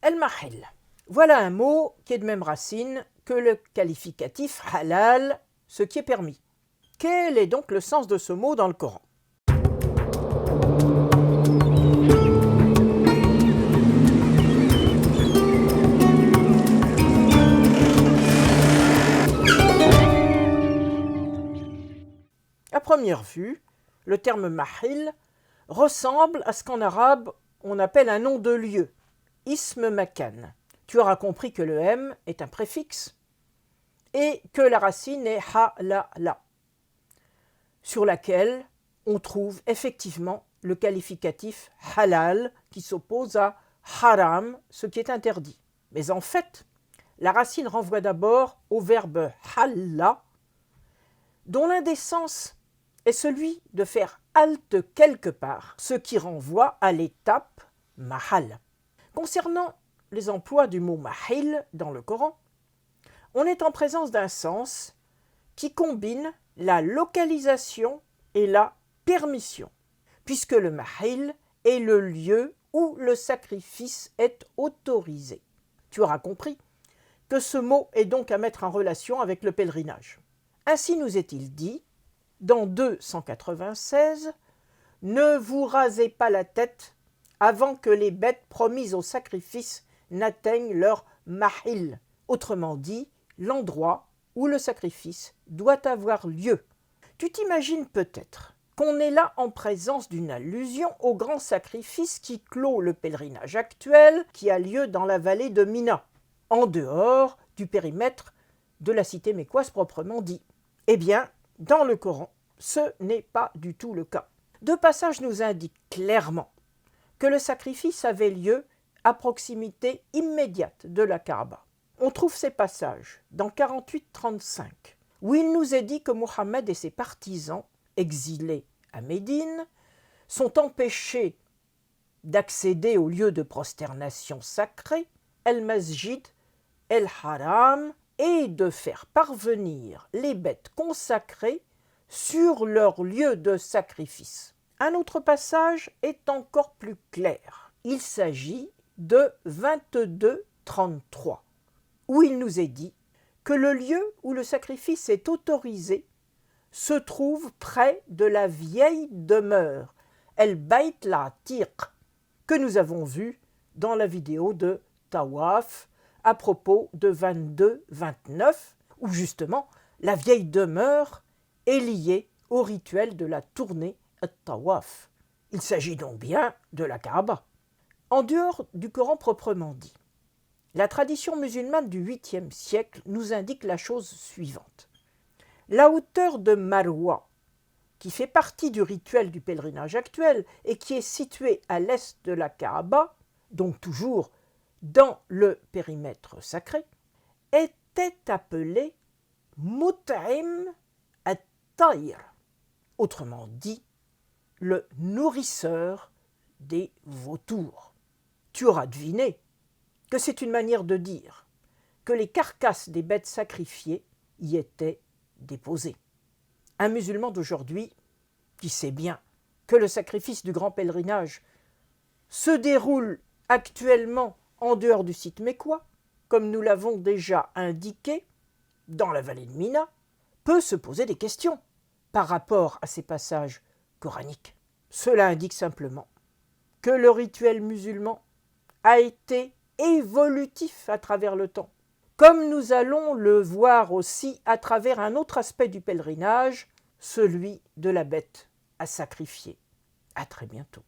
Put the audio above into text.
El-mahil. Voilà un mot qui est de même racine que le qualificatif halal, ce qui est permis. Quel est donc le sens de ce mot dans le Coran? À première vue, le terme mahil ressemble à ce qu'en arabe on appelle un nom de lieu, ism makan. Tu auras compris que le m est un préfixe et que la racine est halala, sur laquelle on trouve effectivement le qualificatif halal qui s'oppose à haram, ce qui est interdit. Mais en fait, la racine renvoie d'abord au verbe halla, dont l'un des sens est celui de faire halte quelque part, ce qui renvoie à l'étape mahal. Concernant les emplois du mot mahil dans le Coran, on est en présence d'un sens qui combine la localisation et la permission, puisque le mahil est le lieu où le sacrifice est autorisé. Tu auras compris que ce mot est donc à mettre en relation avec le pèlerinage. Ainsi nous est-il dit, dans 296, « Ne vous rasez pas la tête avant que les bêtes promises au sacrifice n'atteignent leur mahil », autrement dit, l'endroit où le sacrifice doit avoir lieu. Tu t'imagines peut-être qu'on est là en présence d'une allusion au grand sacrifice qui clôt le pèlerinage actuel qui a lieu dans la vallée de Mina, en dehors du périmètre de la cité mécoise proprement dit. Eh bien, dans le Coran, ce n'est pas du tout le cas. Deux passages nous indiquent clairement que le sacrifice avait lieu à proximité immédiate de la Kaaba. On trouve ces passages dans 48-35, où il nous est dit que Mohammed et ses partisans, exilés à Médine, sont empêchés d'accéder au lieu de prosternation sacré, el-Masjid, el-Haram, et de faire parvenir les bêtes consacrées sur leur lieu de sacrifice. Un autre passage est encore plus clair. Il s'agit de 22-33, où il nous est dit que le lieu où le sacrifice est autorisé se trouve près de la vieille demeure, el-Bayt l'Atiq, que nous avons vu dans la vidéo de Tawaf à propos de 22-29, où justement la vieille demeure est liée au rituel de la tournée at-Tawaf. Il s'agit donc bien de la Kaaba. En dehors du Coran proprement dit, la tradition musulmane du 8e siècle nous indique la chose suivante. La hauteur de Marwa, qui fait partie du rituel du pèlerinage actuel et qui est située à l'est de la Kaaba, donc toujours dans le périmètre sacré, était appelée Mut'im at-Tayr, autrement dit, le nourrisseur des vautours. Tu auras deviné que c'est une manière de dire que les carcasses des bêtes sacrifiées y étaient déposées. Un musulman d'aujourd'hui, qui sait bien que le sacrifice du grand pèlerinage se déroule actuellement en dehors du site mécois, comme nous l'avons déjà indiqué, dans la vallée de Mina, peut se poser des questions par rapport à ces passages coraniques. Cela indique simplement que le rituel musulman a été évolutif à travers le temps, comme nous allons le voir aussi à travers un autre aspect du pèlerinage, celui de la bête à sacrifier. À très bientôt.